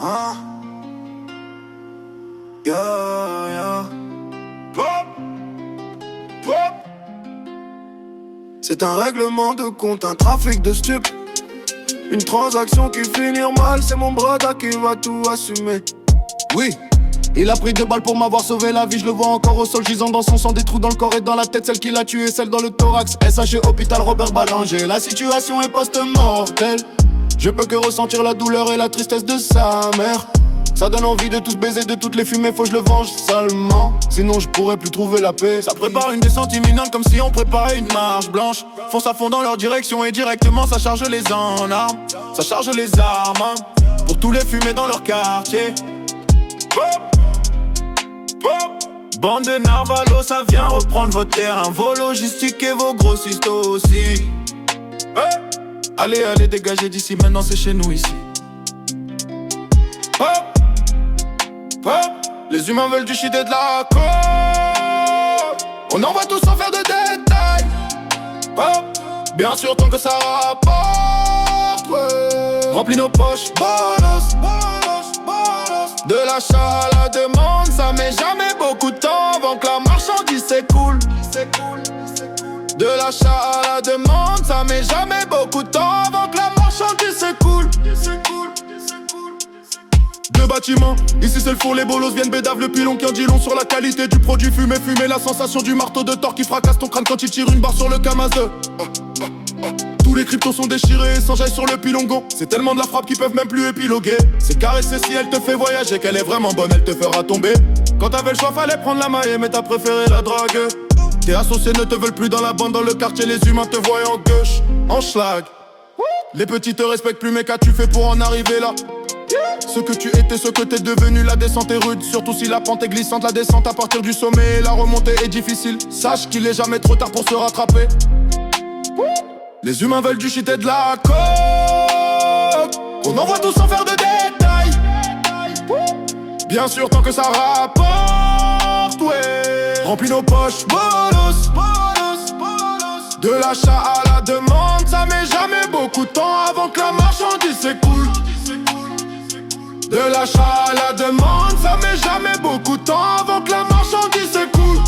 Hein? Yo, yo. Pop, pop. C'est un règlement de compte, un trafic de stupes. Une transaction qui finira mal, c'est mon brada qui va tout assumer. Oui, il a pris 2 balles pour m'avoir sauvé la vie. Je le vois encore au sol, gisant dans son sang. Des trous dans le corps et dans la tête. Celle qui l'a tué, celle dans le thorax. SH hôpital Robert Ballanger. La situation est post-mortelle. Je peux que ressentir la douleur et la tristesse de sa mère. Ça donne envie de tous baiser, de toutes les fumées. Faut que je le venge salement, sinon je pourrais plus trouver la paix. Ça prépare une descente imminente comme si on préparait une marche blanche. Fonce à fond dans leur direction et directement ça charge les en armes. Ça charge les armes, hein, pour tous les fumés dans leur quartier. Bande de narvalos, ça vient reprendre vos terrains. Vos logistiques et vos grossistes aussi. Allez, allez, dégagez d'ici, maintenant c'est chez nous ici. Les humains veulent du shit et de la coke. On envoie tout sans faire de détails. Bien sûr tant que ça rapporte, ouais. Remplis nos poches, bolos, bolos, bolos. De l'achat à la demande, ça met jamais beaucoup de temps avant que la marchandise s'écoule. De l'achat à la demande, ça met jamais beaucoup de temps avant que la marchandise s'écoule. 2 bâtiments, ici c'est le four, les bolos viennent bédave. Le pilon qui en dit long sur la qualité du produit fumé. La sensation du marteau de Thor qui fracasse ton crâne quand il tire une barre sur le Kamaz. Tous les cryptos sont déchirés, sans j'aille sur le pilongon. C'est tellement de la frappe qu'ils peuvent même plus épiloguer. C'est caresser si elle te fait voyager, qu'elle est vraiment bonne, elle te fera tomber. Quand t'avais le choix fallait prendre la maille, mais t'as préféré la drague. Tes associés ne te veulent plus dans la bande, dans le quartier les humains te voient en gueuche, en schlag. Les petits te respectent plus, mais qu'as-tu fait pour en arriver là? Ce que tu étais, ce que t'es devenu, la descente est rude. Surtout si la pente est glissante, la descente à partir du sommet et la remontée est difficile. Sache qu'il est jamais trop tard pour se rattraper. Les humains veulent du shit et de la coke. On envoie tout sans faire de détails. Bien sûr tant que ça rapporte, ouais. Remplis nos poches, bolos, bolos, bolos. De l'achat à la demande, ça met jamais beaucoup de temps avant que la marchandise s'écoule. De l'achat à la demande, ça met jamais beaucoup de temps avant que la marchandise s'écoule.